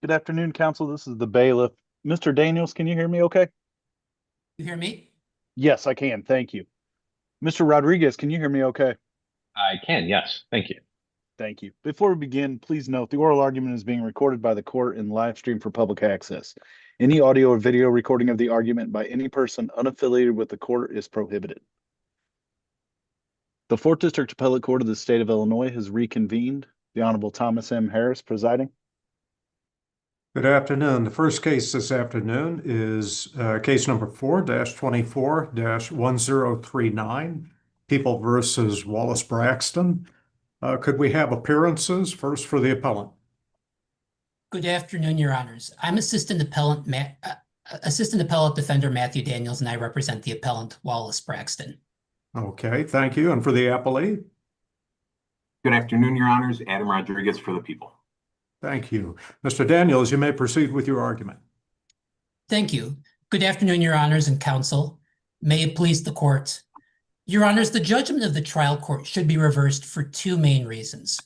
Good afternoon, council. This is the bailiff. Mr. Daniels, can you hear me okay? You hear me? Yes, I can. Thank you. Mr. Rodriguez, can you hear me okay? I can, yes. Thank you. Thank you. Before we begin, please note the oral argument is being recorded by the court and live streamed for public access. Any audio or video recording of the argument by any person unaffiliated with the court is prohibited. The 4th District Appellate Court of the State of Illinois has reconvened. The Honorable Thomas M. Harris presiding. Good afternoon. The first case this afternoon is case number 4-24-1039, People versus Wallace Braxton. Could we have appearances first for the appellant? Good afternoon, Your Honors. I'm Assistant Appellate Defender Matthew Daniels, and I represent the appellant Wallace Braxton. Okay, thank you. And for the appellee? Good afternoon, Your Honors. Adam Rodriguez for the people. Thank you. Mr. Daniels, you may proceed with your argument. Thank you. Good afternoon, Your Honors and counsel. May it please the court. Your Honors, the judgment of the trial court should be reversed for two main reasons.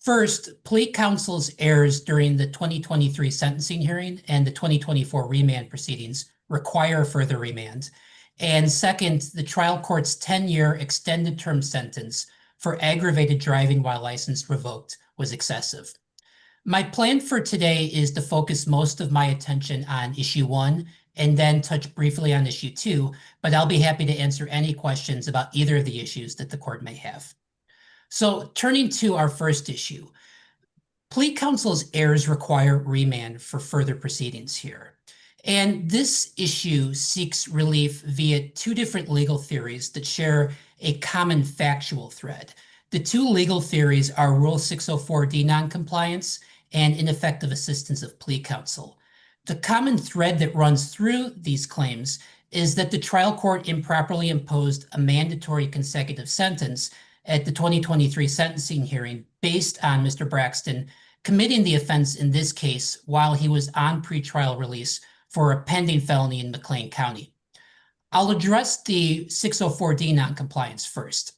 First, plea counsel's errors during the 2023 sentencing hearing and the 2024 remand proceedings require further remand. And second, the trial court's 10-year extended term sentence for aggravated driving while license revoked was excessive. My plan for today is to focus most of my attention on issue 1 and then touch briefly on issue 2, but I'll be happy to answer any questions about either of the issues that the court may have. So turning to our first issue, plea counsel's errors require remand for further proceedings here. And this issue seeks relief via two different legal theories that share a common factual thread. The two legal theories are Rule 604D noncompliance and ineffective assistance of plea counsel. The common thread that runs through these claims is that the trial court improperly imposed a mandatory consecutive sentence at the 2023 sentencing hearing based on Mr. Braxton committing the offense in this case while he was on pretrial release for a pending felony in McLean County. I'll address the 604D noncompliance first.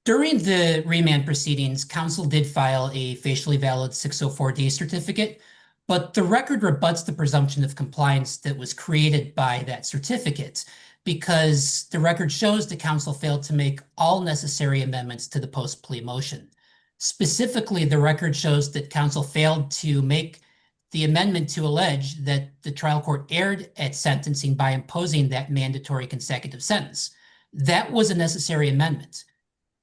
During the remand proceedings, counsel did file a facially valid 604D certificate, but the record rebuts the presumption of compliance that was created by that certificate because the record shows that counsel failed to make all necessary amendments to the post-plea motion. Specifically, the record shows that counsel failed to make the amendment to allege that the trial court erred at sentencing by imposing that mandatory consecutive sentence. That was a necessary amendment.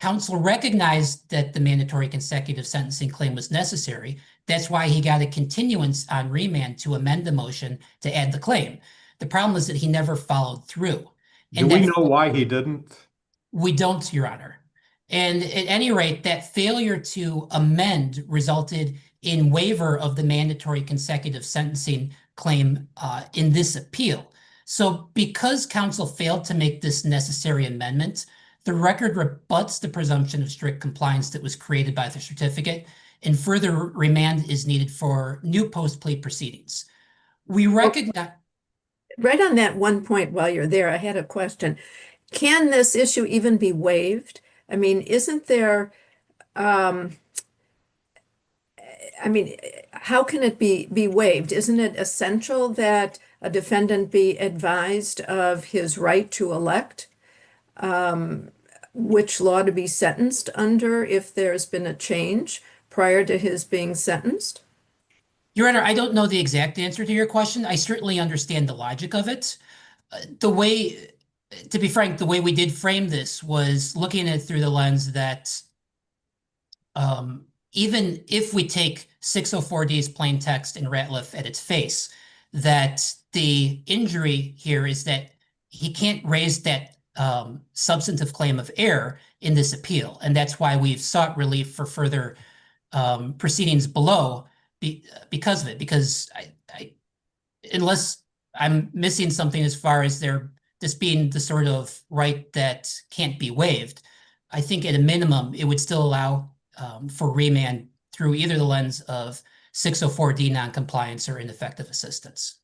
Counsel recognized that the mandatory consecutive sentencing claim was necessary. That's why he got a continuance on remand to amend the motion to add the claim. The problem is that he never followed through. Do we know why he didn't? We don't, Your Honor. And at any rate, that failure to amend resulted in waiver of the mandatory consecutive sentencing claim in this appeal. So because counsel failed to make this necessary amendment, the record rebuts the presumption of strict compliance that was created by the certificate, and further remand is needed for new post-plea proceedings. We recognize... Right on that one point while you're there, I had a question. Can this issue even be waived? I mean, isn't there, how can it be waived? Isn't it essential that a defendant be advised of his right to elect? Which law to be sentenced under if there's been a change prior to his being sentenced? Your Honor, I don't know the exact answer to your question. I certainly understand the logic of it. To be frank, the way we did frame this was looking at it through the lens that even if we take 604D's plain text and Ratliff at its face, that the injury here is that he can't raise that substantive claim of error in this appeal. And that's why we've sought relief for further proceedings below because of it. Because unless I'm missing something as far as this being the sort of right that can't be waived, I think at a minimum, it would still allow for remand through either the lens of 604D noncompliance or ineffective assistance.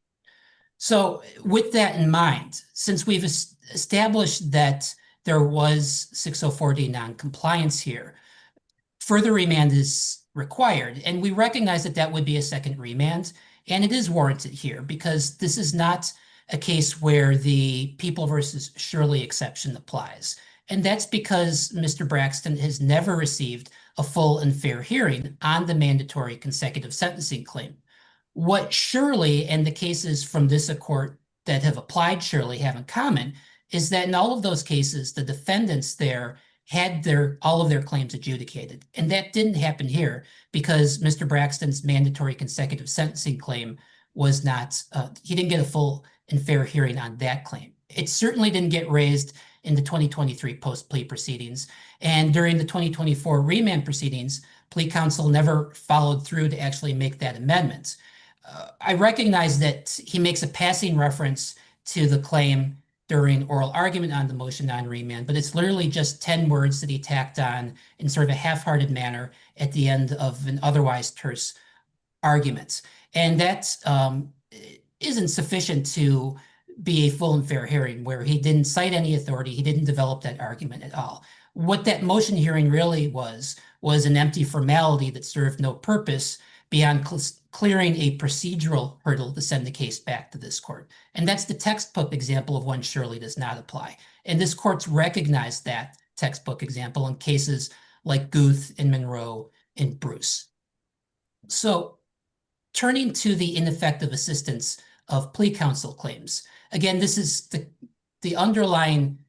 So with that in mind, since we've established that there was 604D noncompliance here, further remand is required. And we recognize that that would be a second remand, and it is warranted here because this is not a case where the People versus Shirley exception applies. And that's because Mr. Braxton has never received a full and fair hearing on the mandatory consecutive sentencing claim. What Shirley and the cases from this court that have applied Shirley have in common is that in all of those cases, the defendants there had all of their claims adjudicated. And that didn't happen here because Mr. Braxton's mandatory consecutive sentencing claim was not, he didn't get a full and fair hearing on that claim. It certainly didn't get raised in the 2023 post-plea proceedings. And during the 2024 remand proceedings, plea counsel never followed through to actually make that amendment. I recognize that he makes a passing reference to the claim during oral argument on the motion on remand, but it's literally just 10 words that he tacked on in sort of a half-hearted manner at the end of an otherwise terse argument. And that isn't sufficient to be a full and fair hearing where he didn't cite any authority, he didn't develop that argument at all. What that motion hearing really was an empty formality that served no purpose beyond clearing a procedural hurdle to send the case back to this court. And that's the textbook example of when Shirley does not apply. And this court's recognized that textbook example in cases like Guth and Monroe and Bruce. So turning to the ineffective assistance of plea counsel claims. Again, this is the underlying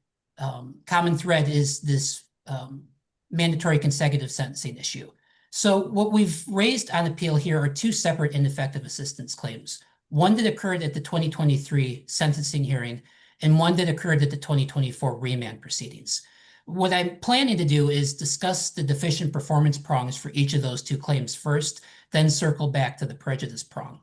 common thread is this mandatory consecutive sentencing issue. So what we've raised on appeal here are two separate ineffective assistance claims. One that occurred at the 2023 sentencing hearing and one that occurred at the 2024 remand proceedings. What I'm planning to do is discuss the deficient performance prongs for each of those two claims first, then circle back to the prejudice prong.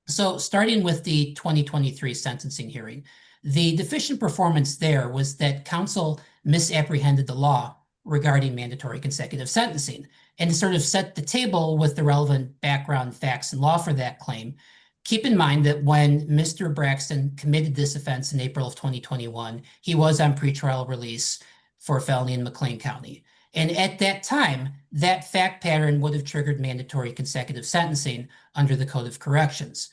So starting with the 2023 sentencing hearing, the deficient performance there was that counsel misapprehended the law regarding mandatory consecutive sentencing. And to sort of set the table with the relevant background facts and law for that claim, keep in mind that when Mr. Braxton committed this offense in April of 2021, he was on pretrial release for a felony in McLean County. And at that time, that fact pattern would have triggered mandatory consecutive sentencing under the Code of Corrections.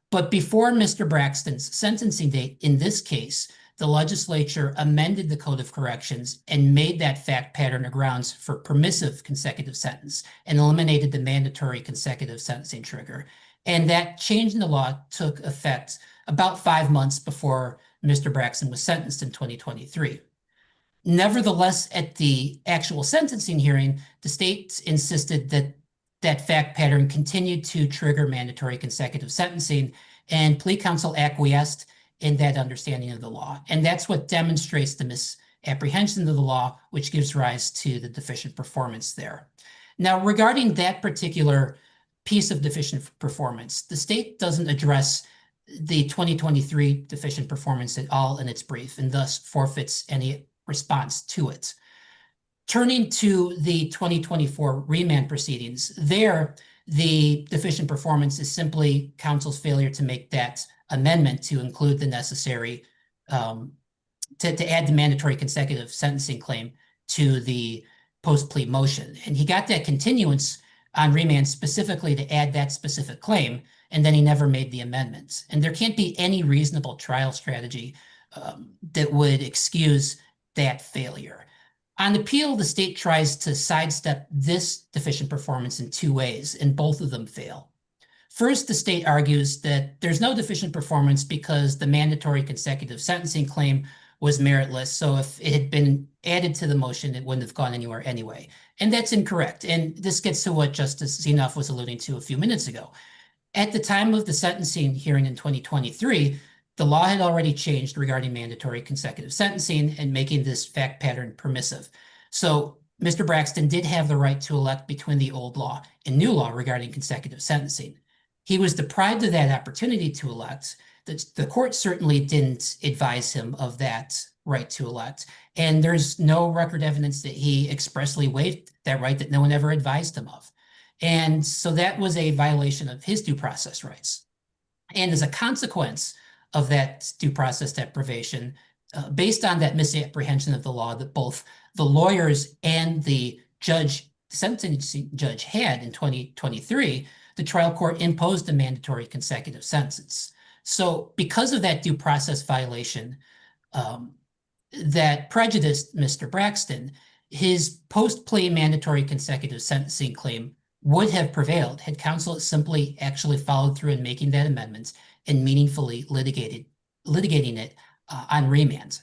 But before Mr. Braxton's sentencing date in this case, the legislature amended the Code of Corrections and made that fact pattern a grounds for permissive consecutive sentence and eliminated the mandatory consecutive sentencing trigger. And that change in the law took effect about 5 months before Mr. Braxton was sentenced in 2023. Nevertheless, at the actual sentencing hearing, the state insisted that that fact pattern continued to trigger mandatory consecutive sentencing, and plea counsel acquiesced in that understanding of the law. And that's what demonstrates the misapprehension of the law, which gives rise to the deficient performance there. Now, regarding that particular piece of deficient performance, the state doesn't address the 2023 deficient performance at all in its brief, and thus forfeits any response to it. Turning to the 2024 remand proceedings, there, the deficient performance is simply counsel's failure to make that amendment to include the necessary, to add the mandatory consecutive sentencing claim to the post-plea motion. And he got that continuance on remand specifically to add that specific claim, and then he never made the amendments. And there can't be any reasonable trial strategy that would excuse that failure. On appeal, the state tries to sidestep this deficient performance in two ways, and both of them fail. First, the state argues that there's no deficient performance because the mandatory consecutive sentencing claim was meritless, so if it had been added to the motion, it wouldn't have gone anywhere anyway. And that's incorrect, and this gets to what Justice Zinoff was alluding to a few minutes ago. At the time of the sentencing hearing in 2023, the law had already changed regarding mandatory consecutive sentencing and making this fact pattern permissive. So Mr. Braxton did have the right to elect between the old law and new law regarding consecutive sentencing. He was deprived of that opportunity to elect. The court certainly didn't advise him of that right to elect. And there's no record evidence that he expressly waived that right that no one ever advised him of. And so that was a violation of his due process rights. And as a consequence of that due process deprivation, based on that misapprehension of the law that both the lawyers and the judge sentencing judge had in 2023, the trial court imposed a mandatory consecutive sentence. So because of that due process violation that prejudiced Mr. Braxton, his post-plea mandatory consecutive sentencing claim would have prevailed had counsel simply actually followed through in making that amendment and meaningfully litigating it on remand.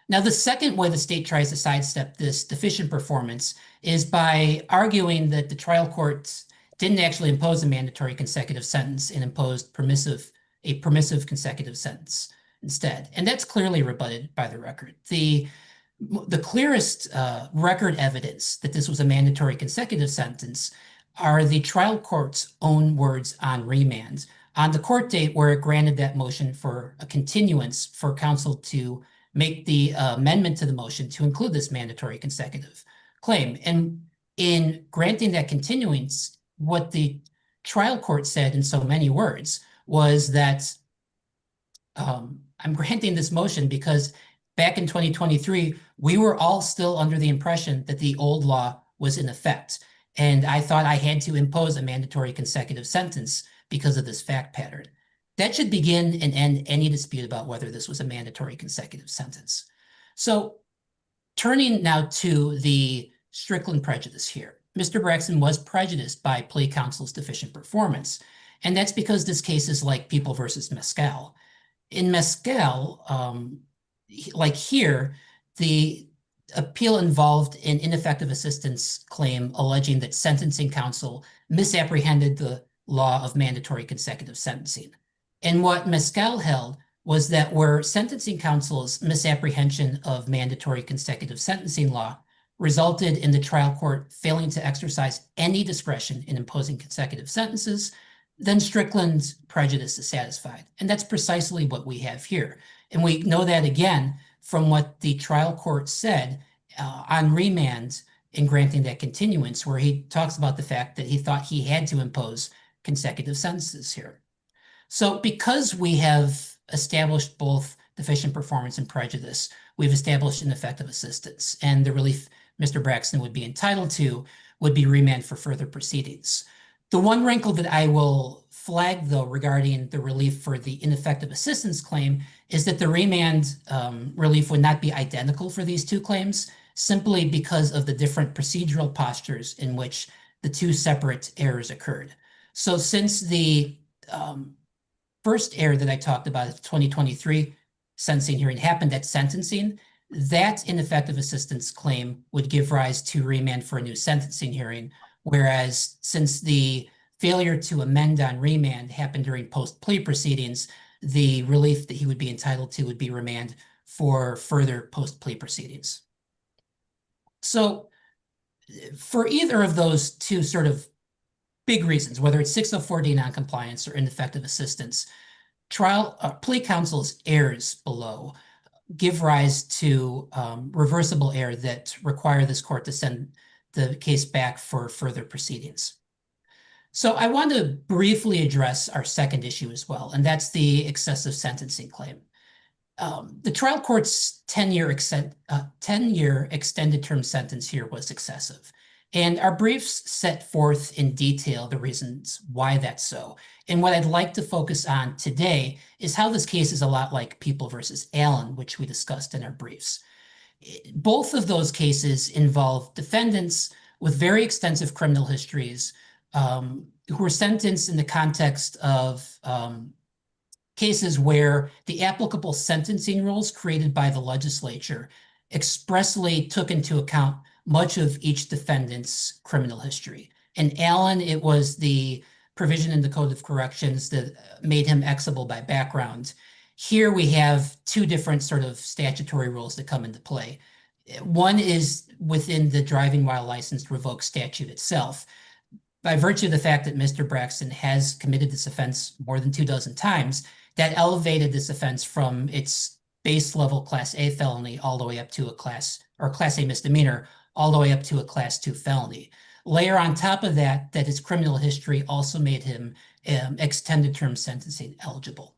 Now, the second way the state tries to sidestep this deficient performance is by arguing that the trial court didn't actually impose a mandatory consecutive sentence and imposed a permissive consecutive sentence instead. And that's clearly rebutted by the record. The clearest record evidence that this was a mandatory consecutive sentence are the trial court's own words on remand on the court date where it granted that motion for a continuance for counsel to make the amendment to the motion to include this mandatory consecutive claim. And in granting that continuance, what the trial court said in so many words was that I'm granting this motion because back in 2023, we were all still under the impression that the old law was in effect. And I thought I had to impose a mandatory consecutive sentence because of this fact pattern. That should begin and end any dispute about whether this was a mandatory consecutive sentence. So turning now to the Strickland prejudice here, Mr. Braxton was prejudiced by plea counsel's deficient performance. And that's because this case is like People versus Mescal. In Mescal, like here, the appeal involved an ineffective assistance claim alleging that sentencing counsel misapprehended the law of mandatory consecutive sentencing. And what Mescal held was that where sentencing counsel's misapprehension of mandatory consecutive sentencing law resulted in the trial court failing to exercise any discretion in imposing consecutive sentences, then Strickland's prejudice is satisfied. And that's precisely what we have here. And we know that again from what the trial court said on remand in granting that continuance, where he talks about the fact that he thought he had to impose consecutive sentences here. So because we have established both deficient performance and prejudice, we've established ineffective assistance, and the relief Mr. Braxton would be entitled to would be remand for further proceedings. The one wrinkle that I will flag, though, regarding the relief for the ineffective assistance claim is that the remand relief would not be identical for these two claims, simply because of the different procedural postures in which the two separate errors occurred. So since the first error that I talked about, the 2023 sentencing hearing, happened at sentencing, that ineffective assistance claim would give rise to remand for a new sentencing hearing, whereas since the failure to amend on remand happened during post-plea proceedings, the relief that he would be entitled to would be remand for further post-plea proceedings. So for either of those two sort of big reasons, whether it's 604D noncompliance or ineffective assistance, plea counsel's errors below give rise to reversible error that require this court to send the case back for further proceedings. So I want to briefly address our second issue as well, and that's the excessive sentencing claim. The trial court's 10-year extended term sentence here was excessive. And our briefs set forth in detail the reasons why that's so. And what I'd like to focus on today is how this case is a lot like People versus Allen, which we discussed in our briefs. Both of those cases involve defendants with very extensive criminal histories who were sentenced in the context of cases where the applicable sentencing rules created by the legislature expressly took into account much of each defendant's criminal history. In Allen, it was the provision in the Code of Corrections that made him exable by background. Here we have two different sort of statutory rules that come into play. One is within the driving while licensed revoked statute itself. By virtue of the fact that Mr. Braxton has committed this offense more than 24 times, that elevated this offense from its base level Class A felony all the way up to a Class A misdemeanor, all the way up to a Class 2 felony. Layer on top of that his criminal history also made him extended term sentencing eligible.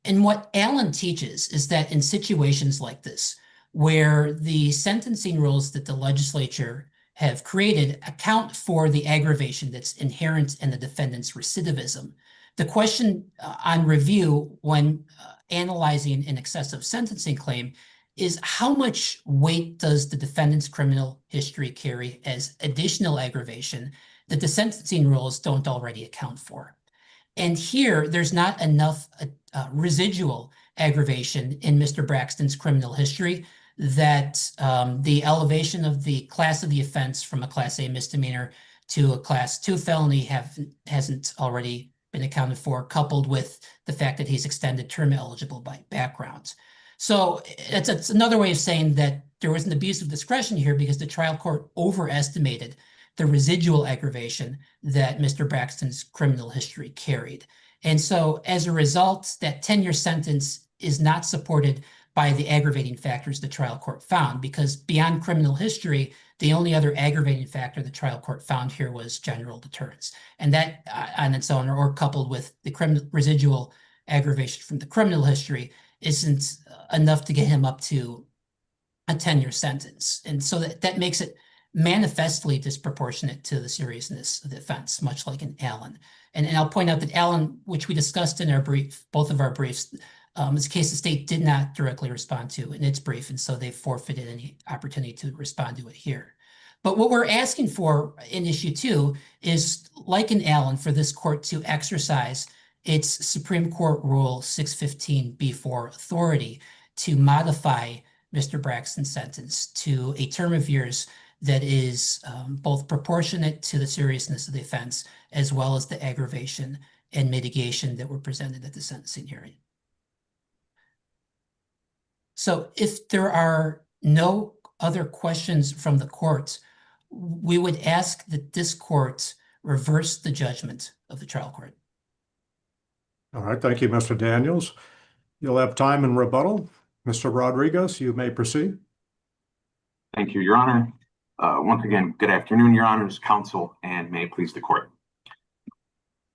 And what Allen teaches is that in situations like this, where the sentencing rules that the legislature have created account for the aggravation that's inherent in the defendant's recidivism. The question on review when analyzing an excessive sentencing claim is how much weight does the defendant's criminal history carry as additional aggravation that the sentencing rules don't already account for. And here, there's not enough residual aggravation in Mr. Braxton's criminal history that the elevation of the class of the offense from a Class A misdemeanor to a Class 2 felony hasn't already been accounted for, coupled with the fact that he's extended term eligible by background. So it's another way of saying that there was an abuse of discretion here because the trial court overestimated the residual aggravation that Mr. Braxton's criminal history carried. And so as a result, that 10-year sentence is not supported by the aggravating factors the trial court found, because beyond criminal history, the only other aggravating factor the trial court found here was general deterrence. And that on its own, or coupled with the residual aggravation from the criminal history, isn't enough to get him up to a 10-year sentence. And so that makes it manifestly disproportionate to the seriousness of the offense, much like in Allen. And I'll point out that Allen, which we discussed in our brief, both of our briefs, is a case the state did not directly respond to in its brief, and so they forfeited any opportunity to respond to it here. But what we're asking for in issue 2 is, like in Allen, for this court to exercise its Supreme Court Rule 615b4 authority to modify Mr. Braxton's sentence to a term of years that is both proportionate to the seriousness of the offense, as well as the aggravation and mitigation that were presented at the sentencing hearing. So if there are no other questions from the court, we would ask that this court reverse the judgment of the trial court. All right, thank you, Mr. Daniels. You'll have time in rebuttal. Mr. Rodriguez, you may proceed. Thank you, Your Honor. Once again, good afternoon, Your Honors, counsel, and may it please the court.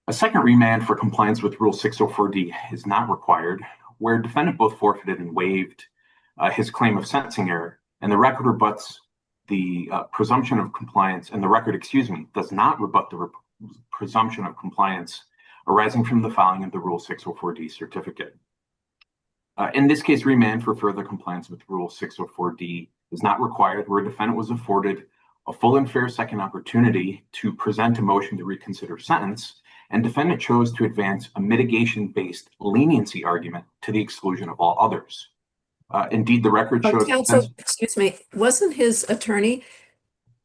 A second remand for compliance with Rule 604D is not required, where defendant both forfeited and waived his claim of sentencing error, and the record rebuts the presumption of compliance, and the record, does not rebut the presumption of compliance arising from the filing of the Rule 604D certificate. In this case, remand for further compliance with Rule 604D is not required, where a defendant was afforded a full and fair second opportunity to present a motion to reconsider sentence, and defendant chose to advance a mitigation-based leniency argument to the exclusion of all others. Indeed, the record shows— Counsel, excuse me, wasn't his attorney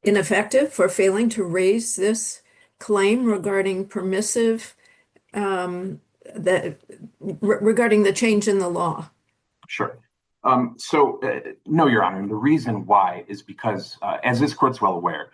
ineffective for failing to raise this claim regarding permissive, regarding the change in the law? Sure. No, Your Honor. And the reason why is because, as this court's well aware,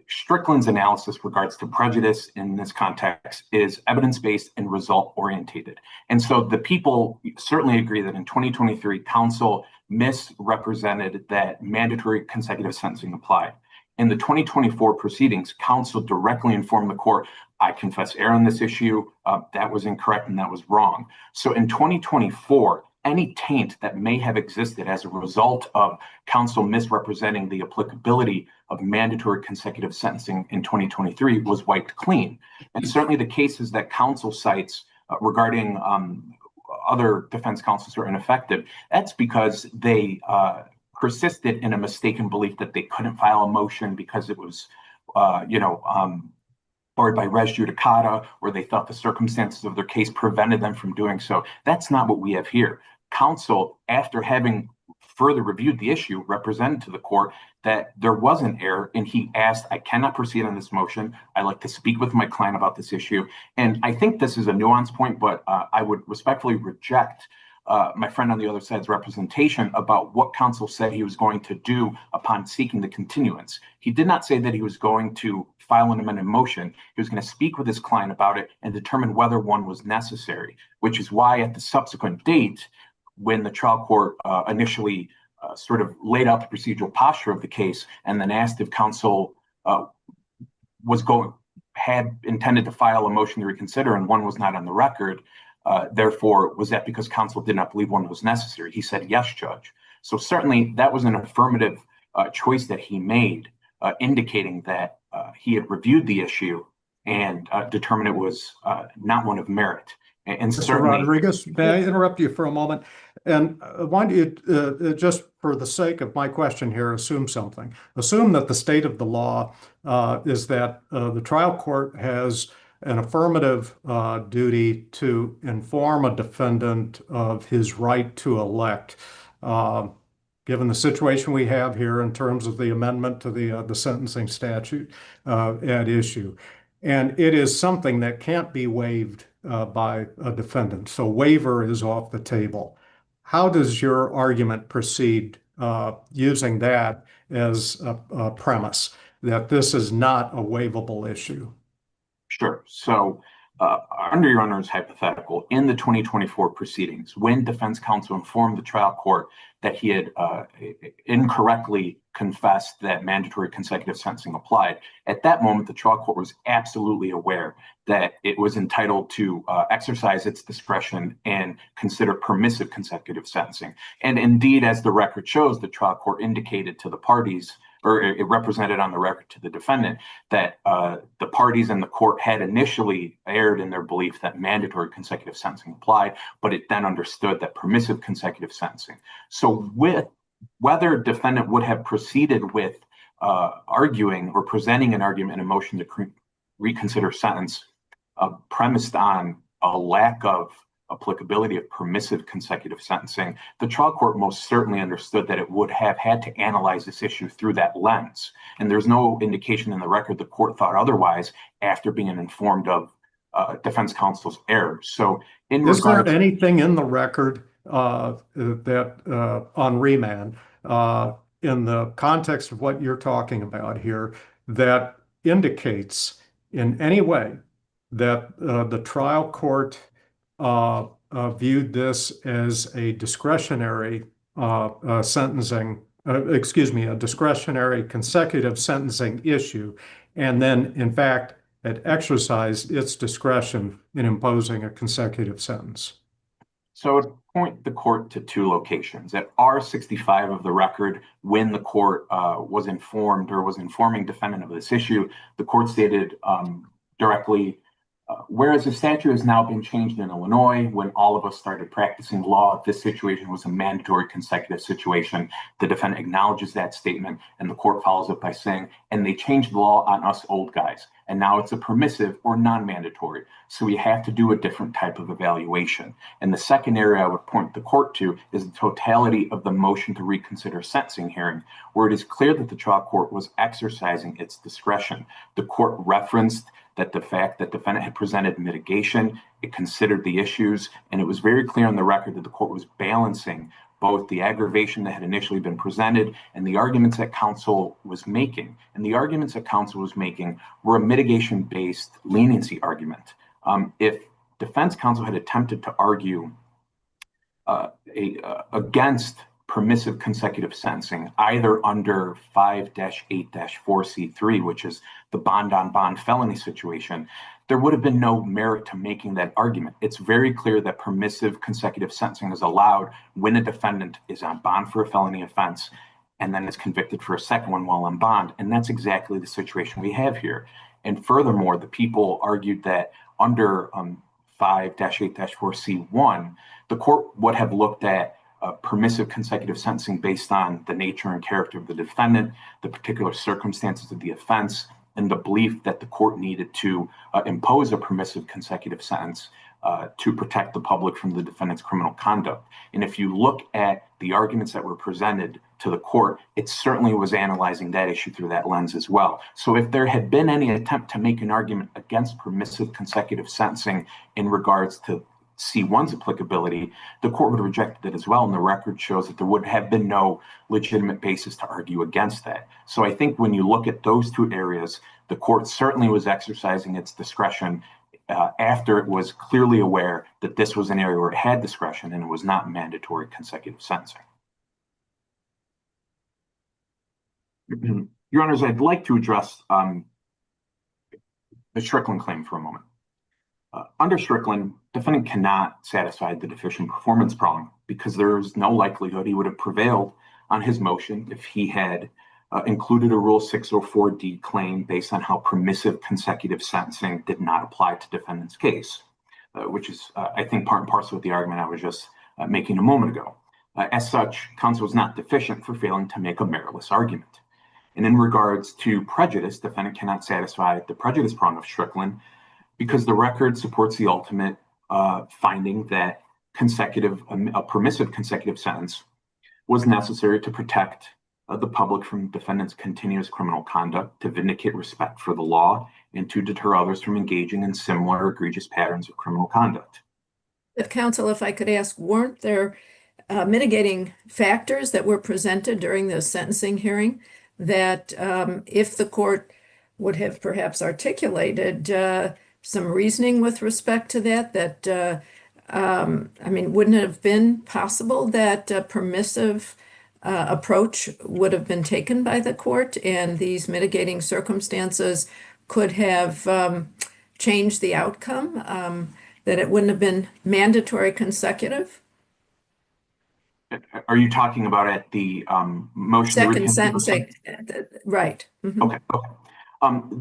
Strickland's analysis regards to prejudice in this context is evidence-based and result-orientated. And so the people certainly agree that in 2023, counsel misrepresented that mandatory consecutive sentencing applied. In the 2024 proceedings, counsel directly informed the court, I confess error on this issue, that was incorrect and that was wrong. So in 2024, any taint that may have existed as a result of counsel misrepresenting the applicability of mandatory consecutive sentencing in 2023 was wiped clean. And certainly the cases that counsel cites regarding other defense counsels who are ineffective, that's because they persisted in a mistaken belief that they couldn't file a motion because it was, barred by res judicata, or they thought the circumstances of their case prevented them from doing so. That's not what we have here. Counsel, after having further reviewed the issue, represented to the court that there was an error, and he asked, I cannot proceed on this motion. I'd like to speak with my client about this issue. And I think this is a nuanced point, but I would respectfully reject my friend on the other side's representation about what counsel said he was going to do upon seeking the continuance. He did not say that he was going to file an amended motion. He was going to speak with his client about it and determine whether one was necessary, which is why at the subsequent date, when the trial court initially sort of laid out the procedural posture of the case and then asked if counsel had intended to file a motion to reconsider and one was not on the record, therefore, was that because counsel did not believe one was necessary? He said, yes, Judge. So certainly that was an affirmative choice that he made indicating that he had reviewed the issue and determined it was not one of merit. And Mr. certainly, Rodriguez, may I interrupt you for a moment? And why don't you, just for the sake of my question here, assume something. Assume that the state of the law is that the trial court has an affirmative duty to inform a defendant of his right to elect. Given the situation we have here in terms of the amendment to the sentencing statute at issue. And it is something that can't be waived by a defendant. So waiver is off the table. How does your argument proceed using that as a premise that this is not a waivable issue? sure. So under Your Honor's hypothetical, in the 2024 proceedings, when defense counsel informed the trial court that he had incorrectly confessed that mandatory consecutive sentencing applied, at that moment, the trial court was absolutely aware that it was entitled to exercise its discretion and consider permissive consecutive sentencing. And indeed, as the record shows, the trial court indicated to the parties, or it represented on the record to the defendant, that the parties and the court had initially erred in their belief that mandatory consecutive sentencing applied, but it then understood that permissive consecutive sentencing. So with whether defendant would have proceeded with arguing or presenting an argument in a motion to reconsider sentence premised on a lack of applicability of permissive consecutive sentencing, the trial court most certainly understood that it would have had to analyze this issue through that lens. And there's no indication in the record the court thought otherwise after being informed of defense counsel's errors. So is there anything in the record that on remand in the context of what you're talking about here that indicates in any way that the trial court viewed this as a discretionary sentencing, a discretionary consecutive sentencing issue, and then in fact it exercised its discretion in imposing a consecutive sentence? So I would point the court to two locations. At R65 of the record, when the court was informed or was informing defendant of this issue, the court stated directly, whereas the statute has now been changed in Illinois, when all of us started practicing law, this situation was a mandatory consecutive situation. The defendant acknowledges that statement, and the court follows it by saying, and they changed the law on us old guys, and now it's a permissive or non-mandatory. So we have to do a different type of evaluation. And the second area I would point the court to is the totality of the motion to reconsider sentencing hearing, where it is clear that the trial court was exercising its discretion. The court referenced that the fact that defendant had presented mitigation, it considered the issues, and it was very clear on the record that the court was balancing both the aggravation that had initially been presented and the arguments that counsel was making. And the arguments that counsel was making were a mitigation-based leniency argument. If defense counsel had attempted to argue against permissive consecutive sentencing, either under 5-8-4C3, which is the bond-on-bond felony situation, there would have been no merit to making that argument. It's very clear that permissive consecutive sentencing is allowed when a defendant is on bond for a felony offense and then is convicted for a second one while on bond. And that's exactly the situation we have here. And furthermore, the people argued that under 5-8-4C1, the court would have looked at permissive consecutive sentencing based on the nature and character of the defendant, the particular circumstances of the offense, and the belief that the court needed to impose a permissive consecutive sentence to protect the public from the defendant's criminal conduct. And if you look at the arguments that were presented to the court, it certainly was analyzing that issue through that lens as well. So if there had been any attempt to make an argument against permissive consecutive sentencing in regards to C1's applicability, the court would have rejected it as well. And the record shows that there would have been no legitimate basis to argue against that. So I think when you look at those two areas, the court certainly was exercising its discretion after it was clearly aware that this was an area where it had discretion and it was not mandatory consecutive sentencing. Your Honors, I'd like to address the Strickland claim for a moment. Under Strickland, defendant cannot satisfy the deficient performance prong because there is no likelihood he would have prevailed on his motion if he had included a Rule 604D claim based on how permissive consecutive sentencing did not apply to defendant's case, which is, I think, part and parcel with the argument I was just making a moment ago. As such, counsel was not deficient for failing to make a meritless argument. And in regards to prejudice, defendant cannot satisfy the prejudice prong of Strickland because the record supports the ultimate finding that a permissive consecutive sentence was necessary to protect the public from defendant's continuous criminal conduct, to vindicate respect for the law, and to deter others from engaging in similar egregious patterns of criminal conduct. But counsel, if I could ask, weren't there mitigating factors that were presented during the sentencing hearing that if the court would have perhaps articulated some reasoning with respect to that, I mean, wouldn't it have been possible that a permissive approach would have been taken by the court and these mitigating circumstances could have changed the outcome, that it wouldn't have been mandatory consecutive? Are you talking about at the motion? Second sentencing, right. Mm-hmm. Okay.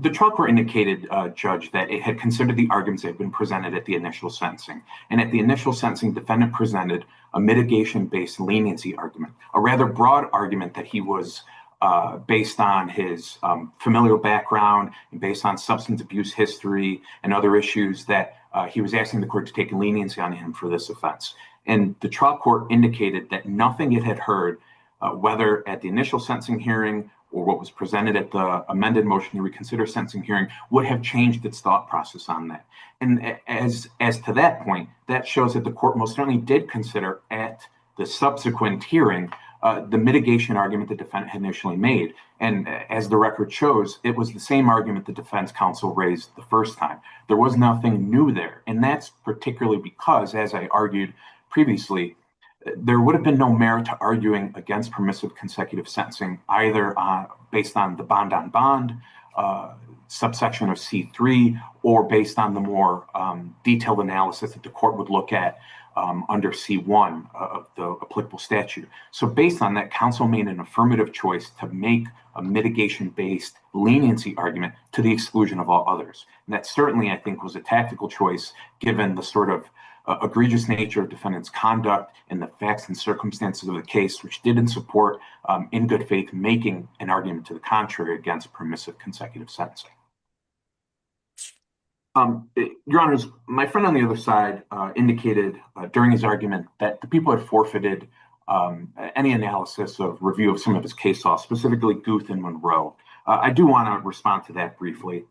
The trial court indicated, Judge, that it had considered the arguments that had been presented at the initial sentencing. And at the initial sentencing, defendant presented a mitigation-based leniency argument, a rather broad argument that he was based on his familial background and based on substance abuse history and other issues that he was asking the court to take leniency on him for this offense. And the trial court indicated that nothing it had heard, whether at the initial sentencing hearing or what was presented at the amended motion to reconsider sentencing hearing, would have changed its thought process on that. And as to that point, that shows that the court most certainly did consider at the subsequent hearing the mitigation argument the defendant had initially made. And as the record shows, it was the same argument the defense counsel raised the first time. There was nothing new there. And that's particularly because, as I argued previously, there would have been no merit to arguing against permissive consecutive sentencing, either based on the bond-on-bond subsection of C3 or based on the more detailed analysis that the court would look at under C1 of the applicable statute. So based on that, counsel made an affirmative choice to make a mitigation-based leniency argument to the exclusion of all others. And that certainly, I think, was a tactical choice given the sort of egregious nature of defendant's conduct and the facts and circumstances of the case, which didn't support, in good faith, making an argument to the contrary against permissive consecutive sentencing. Your Honors, my friend on the other side indicated during his argument that the people had forfeited any analysis of review of some of his case law, specifically Guth and Monroe. I do want to respond to that briefly.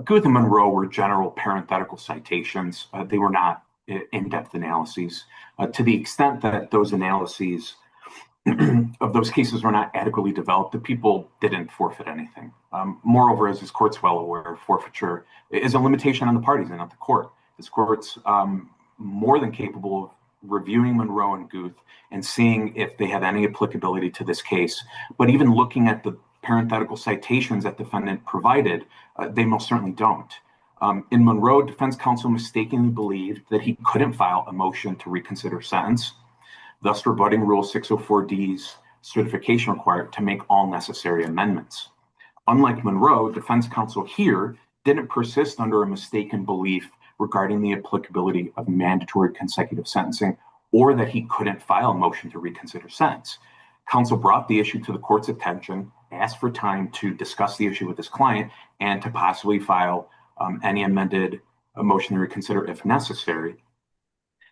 Guth and Monroe were general parenthetical citations. They were not in-depth analyses. To the extent that those analyses of those cases were not adequately developed, the people didn't forfeit anything. Moreover, as this court's well aware, forfeiture is a limitation on the parties and not the court. This court's more than capable of reviewing Monroe and Guth and seeing if they have any applicability to this case. But even looking at the parenthetical citations that defendant provided, they most certainly don't. In Monroe, defense counsel mistakenly believed that he couldn't file a motion to reconsider sentence, thus rebutting Rule 604D's certification required to make all necessary amendments. Unlike Monroe, defense counsel here didn't persist under a mistaken belief regarding the applicability of mandatory consecutive sentencing or that he couldn't file a motion to reconsider sentence. Counsel brought the issue to the court's attention, asked for time to discuss the issue with his client, and to possibly file any amended motion to reconsider if necessary.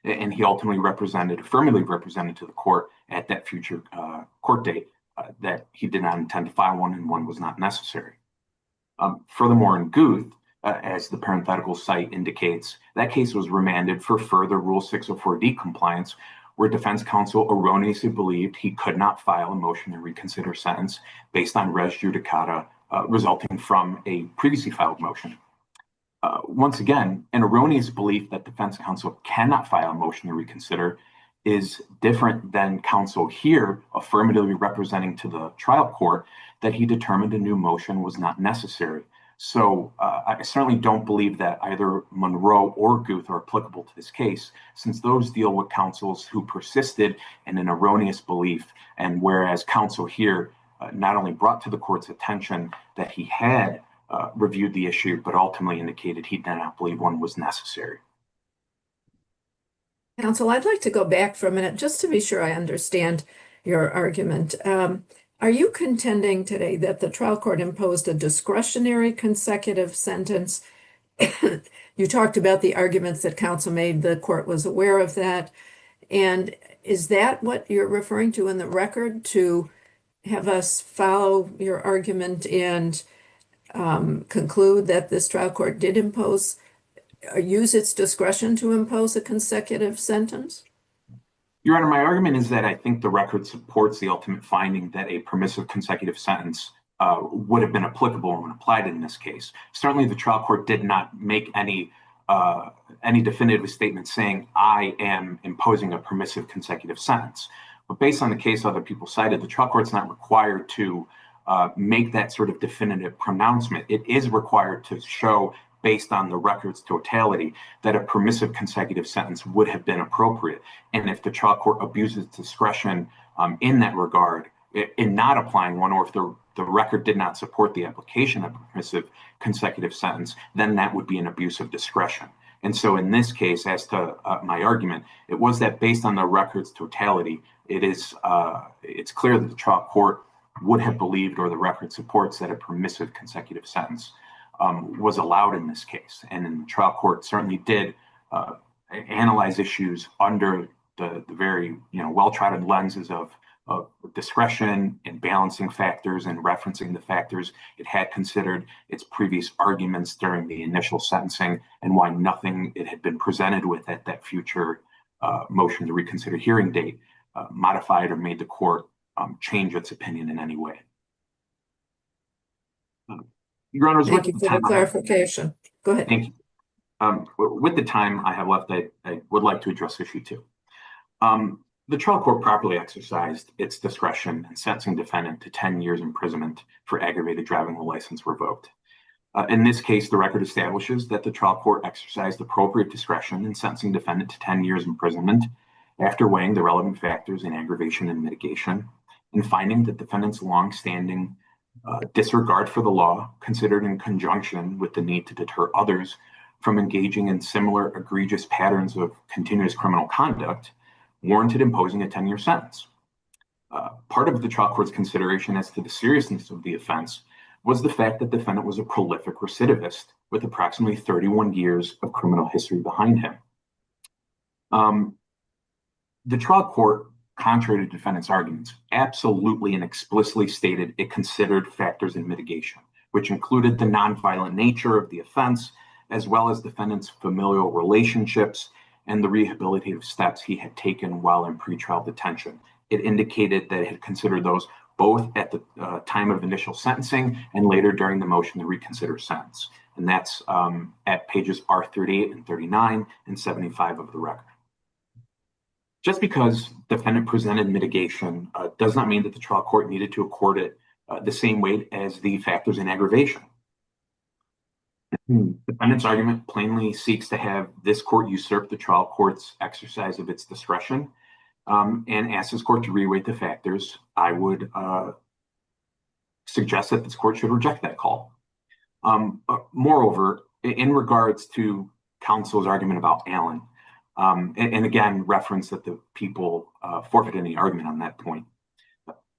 And he ultimately affirmatively represented to the court at that future court date that he did not intend to file one and one was not necessary. Furthermore, in Guth, as the parenthetical cite indicates, that case was remanded for further Rule 604D compliance, where defense counsel erroneously believed he could not file a motion to reconsider sentence based on res judicata resulting from a previously filed motion. Once again, an erroneous belief that defense counsel cannot file a motion to reconsider is different than counsel here affirmatively representing to the trial court that he determined a new motion was not necessary. So I certainly don't believe that either Monroe or Guth are applicable to this case, since those deal with counsels who persisted in an erroneous belief, and whereas counsel here not only brought to the court's attention that he had reviewed the issue, but ultimately indicated he did not believe one was necessary. Counsel, I'd like to go back for a minute just to be sure I understand your argument. Are you contending today that the trial court imposed a discretionary consecutive sentence? You talked about the arguments that counsel made. The court was aware of that. And is that what you're referring to in the record, to have us follow your argument and conclude that this trial court did impose or use its discretion to impose a consecutive sentence? Your Honor, my argument is that I think the record supports the ultimate finding that a permissive consecutive sentence would have been applicable when applied in this case. Certainly, the trial court did not make any definitive statement saying, I am imposing a permissive consecutive sentence. But based on the case other people cited, the trial court's not required to make that sort of definitive pronouncement. It is required to show, based on the record's totality, that a permissive consecutive sentence would have been appropriate. And if the trial court abuses discretion in that regard, in not applying one, or if the record did not support the application of a permissive consecutive sentence, then that would be an abuse of discretion. And so in this case, as to my argument, it was that based on the record's totality, it's clear that the trial court would have believed, or the record supports, that a permissive consecutive sentence was allowed in this case. And then the trial court certainly did analyze issues under the very well-trodden lenses of discretion and balancing factors and referencing the factors it had considered, its previous arguments during the initial sentencing, and why nothing it had been presented with at that future motion to reconsider hearing date modified or made the court change its opinion in any way. Your Honor, thank you for the clarification. Go ahead. Thank you. With the time I have left, I would like to address issue 2. The trial court properly exercised its discretion in sentencing defendant to 10 years imprisonment for aggravated driving while license revoked. In this case, the record establishes that the trial court exercised appropriate discretion in sentencing defendant to 10 years imprisonment after weighing the relevant factors in aggravation and mitigation, and finding that defendant's longstanding disregard for the law, considered in conjunction with the need to deter others from engaging in similar egregious patterns of continuous criminal conduct, warranted imposing a 10-year sentence. Part of the trial court's consideration as to the seriousness of the offense was the fact that the defendant was a prolific recidivist with approximately 31 years of criminal history behind him. The trial court, contrary to defendant's arguments, absolutely and explicitly stated it considered factors in mitigation, which included the nonviolent nature of the offense, as well as defendant's familial relationships and the rehabilitative steps he had taken while in pretrial detention. It indicated that it had considered those both at the time of initial sentencing and later during the motion to reconsider sentence. And that's at pages R38 and 39 and 75 of the record. Just because defendant presented mitigation does not mean that the trial court needed to accord it the same weight as the factors in aggravation. Defendant's argument plainly seeks to have this court usurp the trial court's exercise of its discretion and asks this court to reweight the factors. I would suggest that this court should reject that call. Moreover, in regards to counsel's argument about Allen, and again, reference that the people forfeited any argument on that point.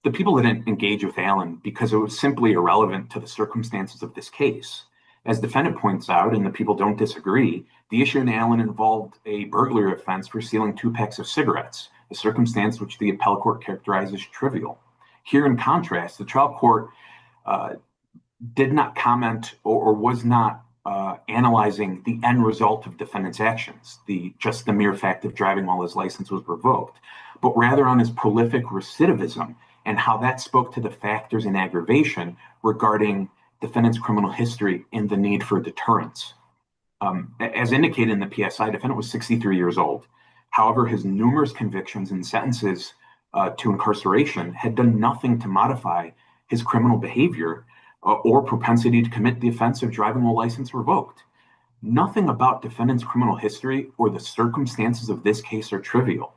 The people didn't engage with Allen because it was simply irrelevant to the circumstances of this case. As defendant points out, and the people don't disagree, the issue in Allen involved a burglary offense for stealing 2 packs of cigarettes, a circumstance which the appellate court characterized as trivial. Here, in contrast, the trial court did not comment or was not analyzing the end result of defendant's actions, just the mere fact of driving while his license was revoked, but rather on his prolific recidivism and how that spoke to the factors in aggravation regarding defendant's criminal history and the need for deterrence. As indicated in the PSI, defendant was 63 years old. However, his numerous convictions and sentences to incarceration had done nothing to modify his criminal behavior or propensity to commit the offense of driving while license revoked. Nothing about defendant's criminal history or the circumstances of this case are trivial.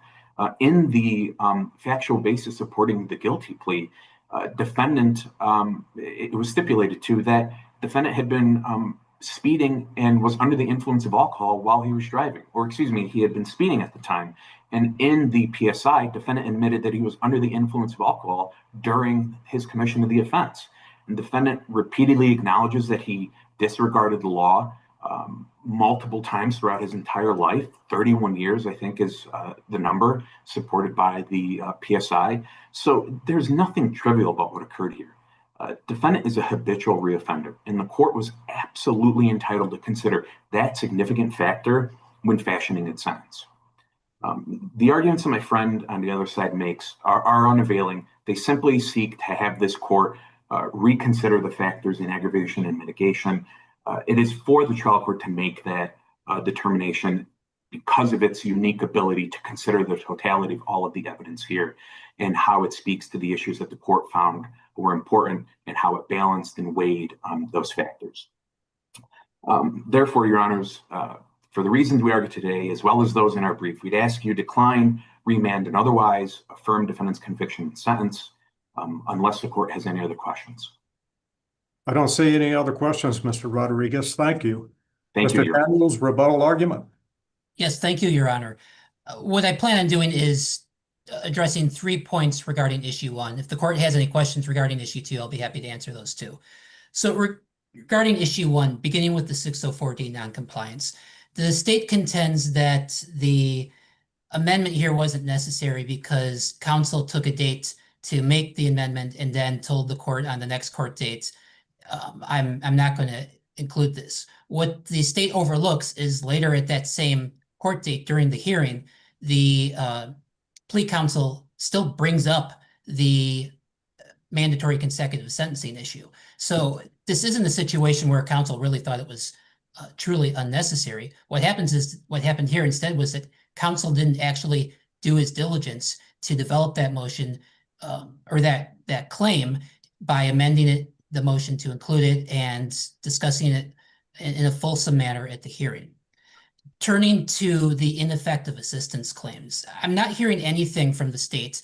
In the factual basis supporting the guilty plea, It was stipulated to that defendant had been speeding and was under the influence of alcohol while he was driving, or excuse me, he had been speeding at the time. And in the PSI, defendant admitted that he was under the influence of alcohol during his commission of the offense. And defendant repeatedly acknowledges that he disregarded the law multiple times throughout his entire life. 31 years, I think, is the number supported by the PSI. So there's nothing trivial about what occurred here. Defendant is a habitual reoffender, and the court was absolutely entitled to consider that significant factor when fashioning its sentence. The arguments that my friend on the other side makes are unavailing. They simply seek to have this court reconsider the factors in aggravation and mitigation. It is for the trial court to make that determination because of its unique ability to consider the totality of all of the evidence here and how it speaks to the issues that the court found were important and how it balanced and weighed those factors. Therefore, Your Honors, for the reasons we argue today, as well as those in our brief, we'd ask you decline, remand, and otherwise affirm defendant's conviction and sentence unless the court has any other questions. I don't see any other questions, Mr. Rodriguez. Thank you. Thank you, Mr. Your Honor. Daniels, rebuttal argument. Yes, thank you, Your Honor. What I plan on doing is addressing 3 points regarding issue 1. If the court has any questions regarding issue 2, I'll be happy to answer those too. So regarding issue 1, beginning with the 604D noncompliance, the state contends that the amendment here wasn't necessary because counsel took a date to make the amendment and then told the court on the next court date, I'm not going to include this. What the state overlooks is later at that same court date during the hearing, the plea counsel still brings up the mandatory consecutive sentencing issue. So this isn't a situation where counsel really thought it was truly unnecessary. What happened here instead was that counsel didn't actually do his diligence to develop that motion or that claim by amending the motion to include it and discussing it in a fulsome manner at the hearing. Turning to the ineffective assistance claims, I'm not hearing anything from the state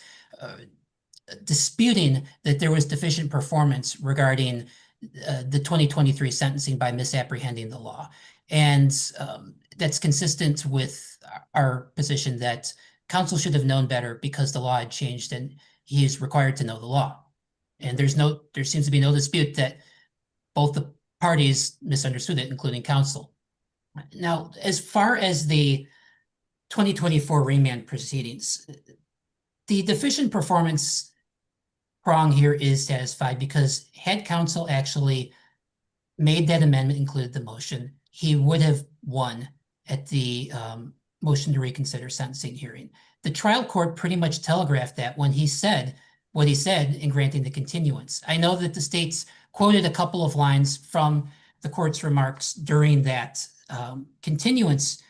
disputing that there was deficient performance regarding the 2023 sentencing by misapprehending the law. And that's consistent with our position that counsel should have known better because the law had changed and he is required to know the law. And there seems to be no dispute that both the parties misunderstood it, including counsel. Now, as far as the 2024 remand proceedings, the deficient performance prong here is satisfied because had counsel actually made that amendment, included the motion, he would have won at the motion to reconsider sentencing hearing. The trial court pretty much telegraphed that when he said what he said in granting the continuance. I know that the states quoted a couple of lines from the court's remarks during that continuance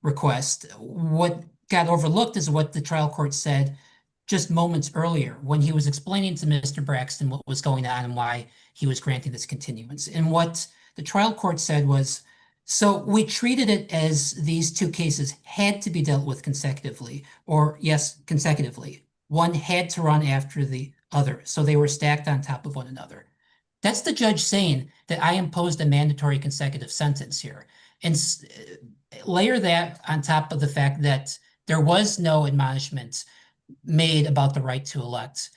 request. What got overlooked is what the trial court said just moments earlier when he was explaining to Mr. Braxton what was going on and why he was granting this continuance. And what the trial court said was, so we treated it as these two cases had to be dealt with consecutively, or yes, consecutively. One had to run after the other, so they were stacked on top of one another. That's the judge saying that I imposed a mandatory consecutive sentence here. And layer that on top of the fact that there was no admonishment made about the right to elect.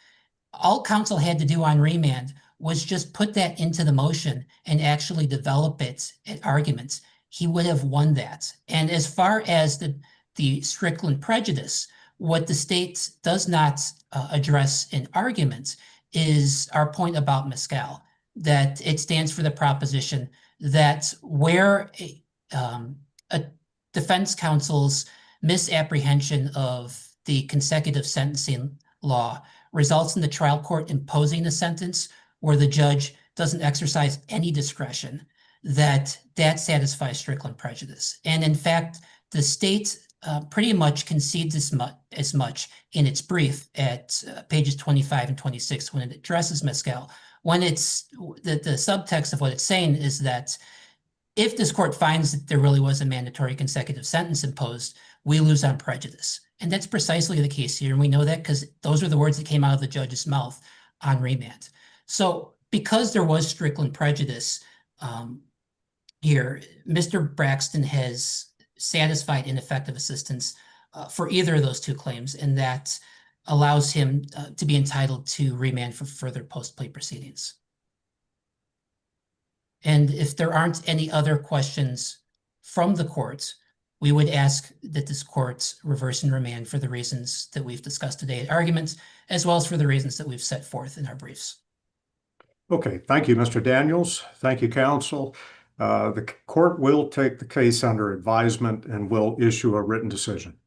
All counsel had to do on remand was just put that into the motion and actually develop it at arguments. He would have won that. And as far as the Strickland prejudice, what the state does not address in arguments is our point about Mescal, that it stands for the proposition that where a defense counsel's misapprehension of the consecutive sentencing law results in the trial court imposing a sentence where the judge doesn't exercise any discretion, that satisfies Strickland prejudice. And in fact, the state pretty much concedes as much in its brief at pages 25 and 26 when it addresses Mescal. When it's the subtext of what it's saying is that if this court finds that there really was a mandatory consecutive sentence imposed, we lose on prejudice. And that's precisely the case here. And we know that because those are the words that came out of the judge's mouth on remand. So because there was Strickland prejudice here, Mr. Braxton has satisfied ineffective assistance for either of those two claims, and that allows him to be entitled to remand for further post-plea proceedings. And if there aren't any other questions from the court, we would ask that this court reverse and remand for the reasons that we've discussed today at arguments, as well as for the reasons that we've set forth in our briefs. Okay, thank you, Mr. Daniels. Thank you, counsel. The court will take the case under advisement and will issue a written decision.